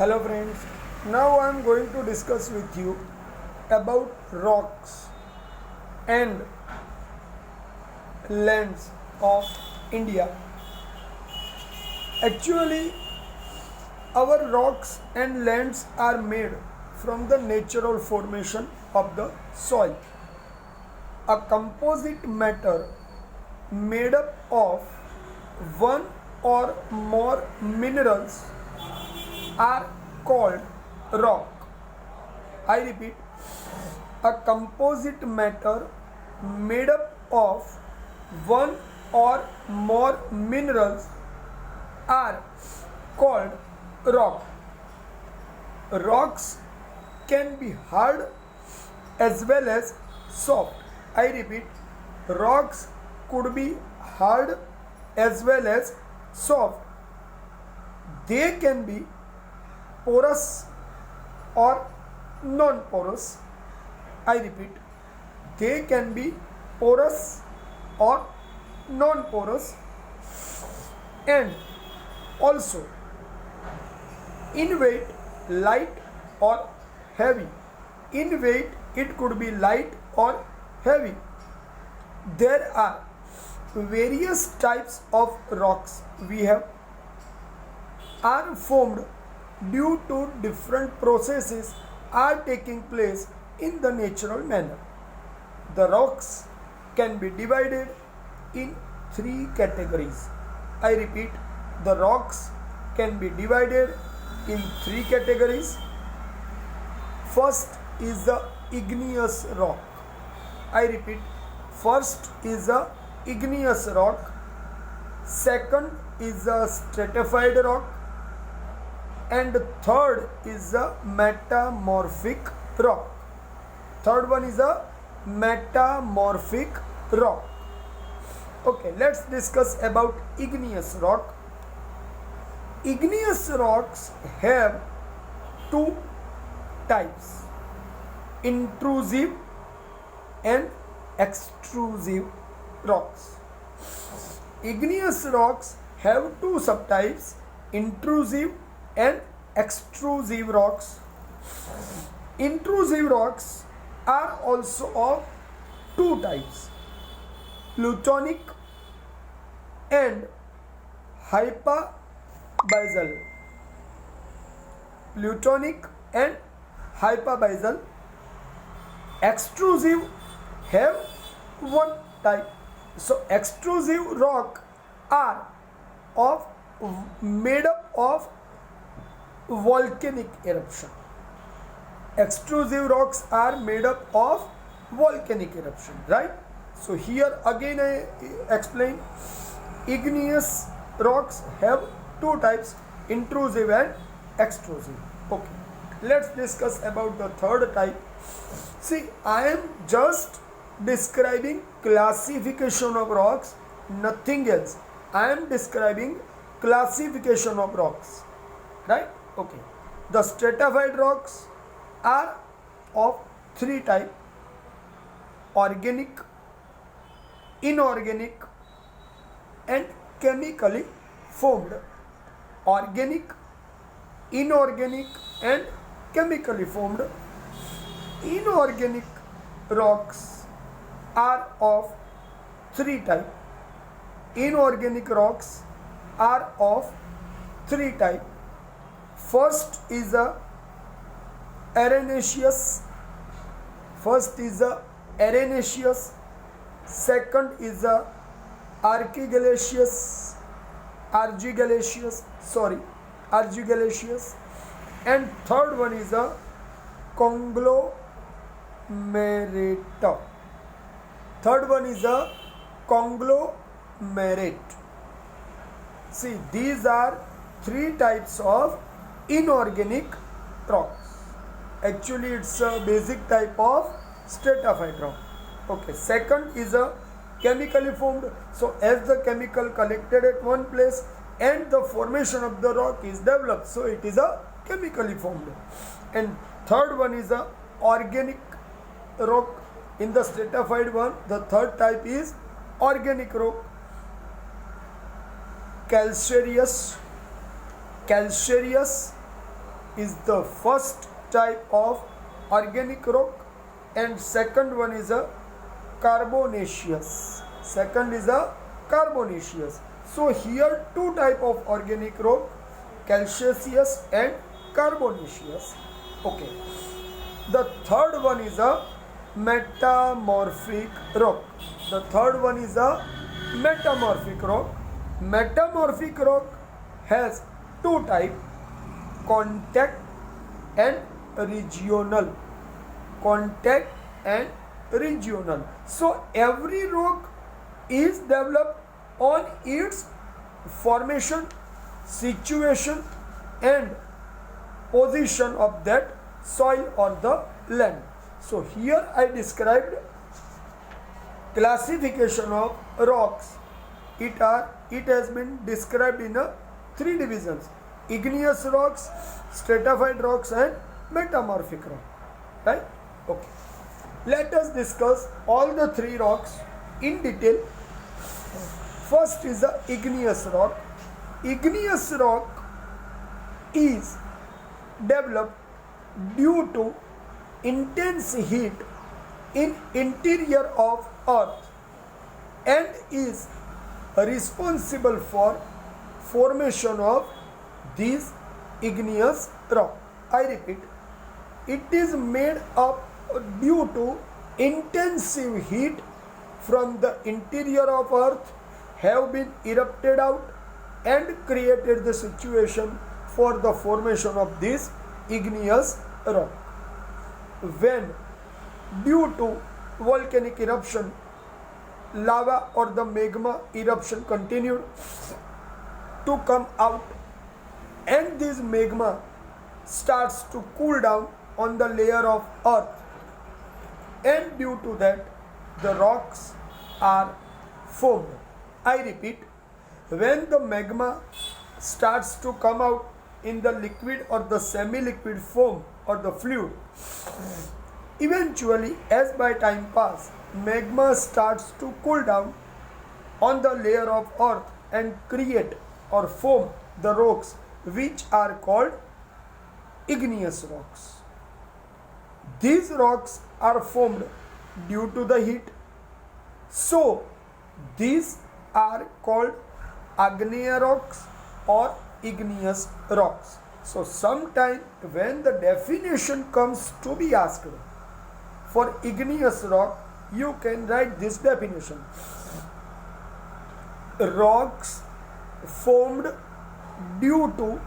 Hello friends, now I am going to discuss with you about rocks and lands of India. Actually, our rocks and lands are made from the natural formation of the soil. A composite matter made up of one or more minerals are called rock. I repeat, a composite matter made up of one or more minerals are called rock. Rocks can be hard as well as soft. I repeat, rocks could be hard as well as soft. They can be porous or non-porous. I repeat, they can be porous or non-porous, and also in weight light or heavy. In weight it could be light or heavy. There are various types of rocks we have are formed due to different processes are taking place in the natural manner. The rocks can be divided in three categories. I repeat, the rocks can be divided in three categories. First is the igneous rock. I repeat, first is the igneous rock. Second is the stratified rock, and third is a metamorphic rock. Third one is a metamorphic rock. Okay, let's discuss about igneous rock. Igneous rocks have two types: intrusive and extrusive rocks. Igneous rocks have two subtypes: intrusive and extrusive rocks. Intrusive rocks are also of two types: plutonic and hypabasal. Plutonic and hypabasal. Extrusive have one type. So extrusive rock are of made up of volcanic eruption. Extrusive rocks are made up of volcanic eruption, right? So here again I explain, igneous rocks have two types: intrusive and extrusive. Okay, let's discuss about the third type. See, I am just describing classification of rocks, nothing else. I am describing classification of rocks, right? Okay, the stratified rocks are of three types: organic, inorganic, and chemically formed. Organic, inorganic, and chemically formed. Inorganic rocks are of three types. Inorganic rocks are of three types. First is a arenaceous. First is a arenaceous. Second is a argillagaceous. Argillagaceous. And third one is a conglomerate. Third one is a conglomerate. See, these are three types of inorganic rocks. Actually, it's a basic type of stratified rock. Okay, second is a chemically formed. So as the chemical collected at one place and the formation of the rock is developed, so it is a chemically formed. And third one is a organic rock. In the stratified one, the third type is organic rock. Calcareous, is the first type of organic rock, and second one is a carbonaceous. Second is a carbonaceous. So here two type of organic rock, calcareous and carbonaceous. Okay. The third one is a metamorphic rock. The third one is a metamorphic rock. Metamorphic rock has two types, contact and regional. Contact and regional. So every rock is developed on its formation, situation and position of that soil or the land. So here I described classification of rocks. It has been described in three divisions: igneous rocks, stratified rocks and metamorphic rock. Right? Okay. Let us discuss all the three rocks in detail. First is the igneous rock. Igneous rock is developed due to intense heat in interior of earth and is responsible for formation of these igneous rock. I repeat, it is made up due to intensive heat from the interior of earth have been erupted out and created the situation for the formation of this igneous rock. When due to volcanic eruption, lava or the magma eruption continued to come out and this magma starts to cool down on the layer of earth, and due to that the rocks are formed. I repeat, when the magma starts to come out in the liquid or the semi-liquid form or the fluid, eventually as by time pass, magma starts to cool down on the layer of earth and create or form the rocks which are called igneous rocks. These rocks are formed due to the heat. So these are called Agneya rocks or igneous rocks. So sometime when the definition comes to be asked for igneous rock, you can write this definition: rocks formed due to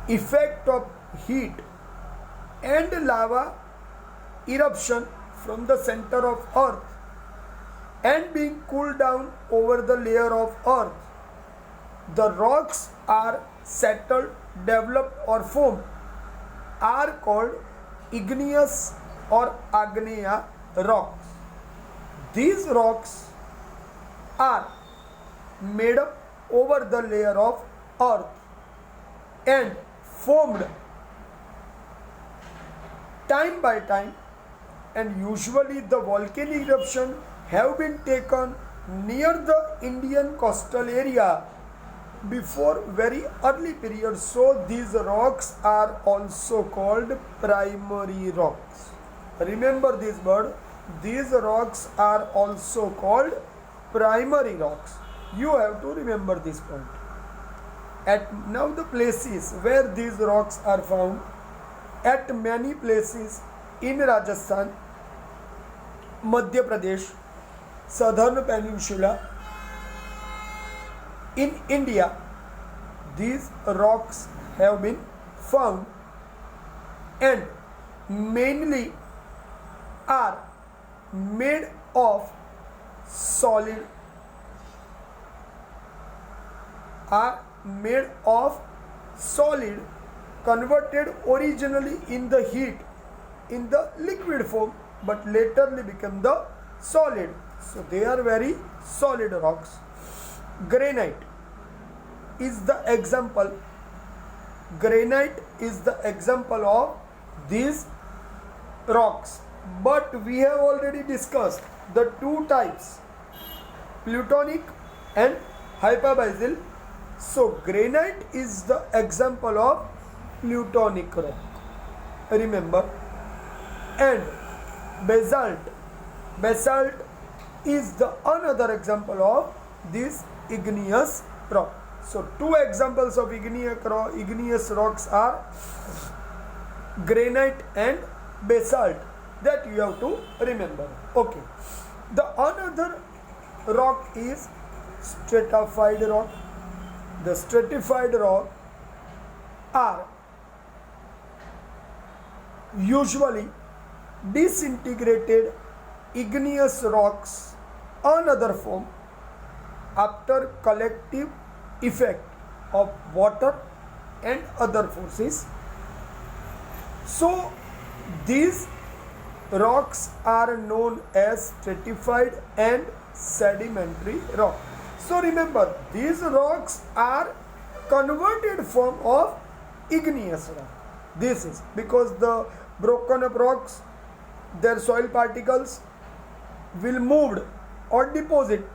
effect of heat and lava eruption from the center of earth and being cooled down over the layer of earth. The rocks are settled, developed or formed are called igneous or Agneya rocks. These rocks are made up over the layer of earth and formed time by time, and usually the volcanic eruption have been taken near the Indian coastal area before very early period. So these rocks are also called primary rocks. Remember this word, these rocks are also called primary rocks. You have to remember this point. At now the places where these rocks are found, at many places in Rajasthan, Madhya Pradesh, Southern Peninsula, in India, these rocks have been found and mainly are made of solid converted originally in the heat in the liquid form but laterly become the solid. So they are very solid rocks. Granite is the example. Granite is the example of these rocks. But we have already discussed the two types, plutonic and hyperbyzal. So granite is the example of plutonic rock. Remember. And basalt. Basalt is the another example of this igneous rock. So two examples of igneous rocks are granite and basalt, that you have to remember. Okay. The another rock is stratified rock. The stratified rock are usually disintegrated igneous rocks, another form after collective effect of water and other forces. So these rocks are known as stratified and sedimentary rock. So remember, these rocks are converted form of igneous rock. This is because the broken up rocks, their soil particles will moved or deposit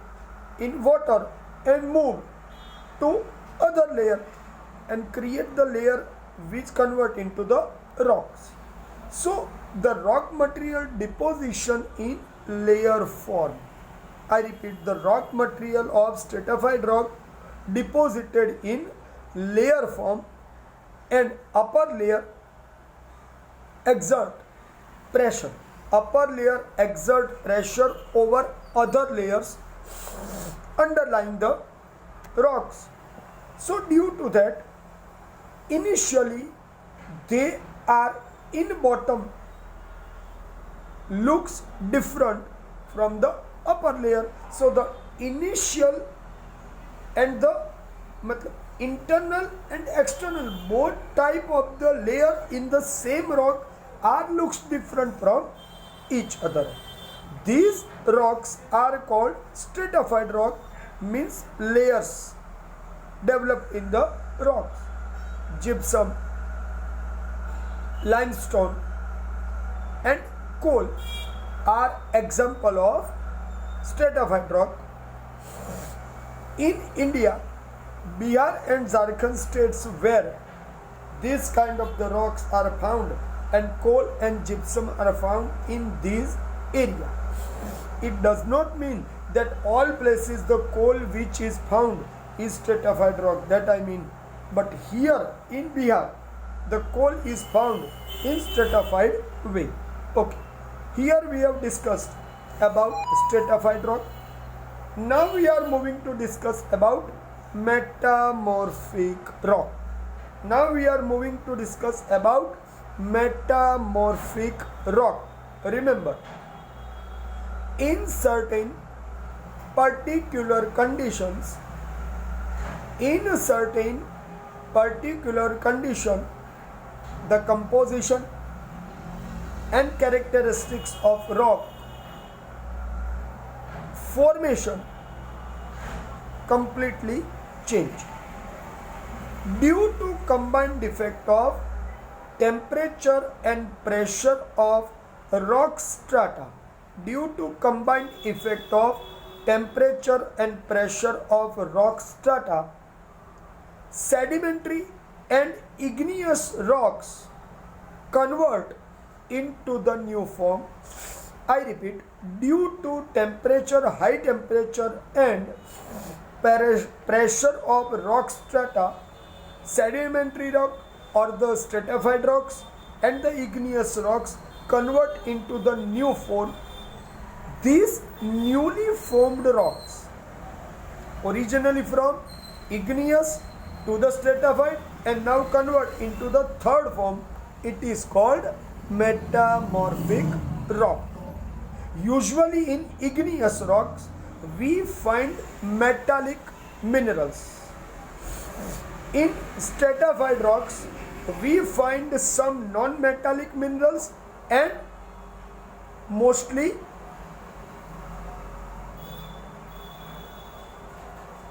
in water and move to other layer and create the layer which convert into the rocks. So the rock material deposition in layer form. I repeat, the rock material of stratified rock deposited in layer form, and upper layer exert pressure. Upper layer exert pressure over other layers underlying the rocks. So due to that, initially they are in bottom looks different from the upper layer. So the initial and the internal and external both type of the layer in the same rock are looks different from each other. These rocks are called stratified rock, means layers developed in the rocks. Gypsum, limestone and coal are example of stratified rock. In India, Bihar and Jharkhand states where these kind of the rocks are found, and coal and gypsum are found in these areas. It does not mean that all places the coal which is found is stratified rock, that I mean, but here in Bihar the coal is found in stratified way. Okay, here we have discussed about stratified rock. Now we are moving to discuss about metamorphic rock. Now we are moving to discuss about metamorphic rock. Remember, in certain particular conditions, the composition and characteristics of rock formation completely change due to combined effect of temperature and pressure of rock strata. Due to combined effect of temperature and pressure of rock strata, sedimentary and igneous rocks convert into the new form. I repeat, due to temperature, high temperature and pressure of rock strata, sedimentary rock or the stratified rocks and the igneous rocks convert into the new form. These newly formed rocks, originally from igneous to the stratified and now convert into the third form, it is called metamorphic rock. Usually in igneous rocks we find metallic minerals. In stratified rocks we find some non-metallic minerals and mostly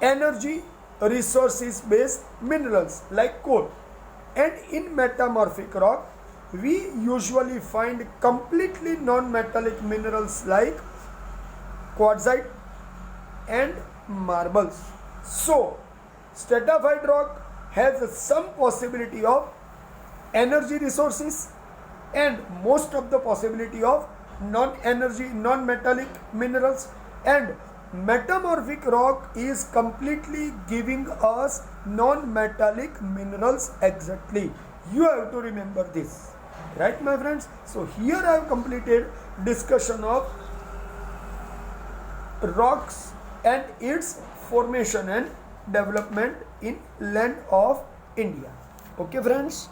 energy resources based minerals like coal. And in metamorphic rock we usually find completely non-metallic minerals like quartzite and marbles. So stratified rock has some possibility of energy resources, and most of the possibility of non-energy, non-metallic minerals. And metamorphic rock is completely giving us non-metallic minerals exactly. You have to remember this, right, my friends? So here I have completed discussion of rocks and its formation and development in land of India. Okay, friends.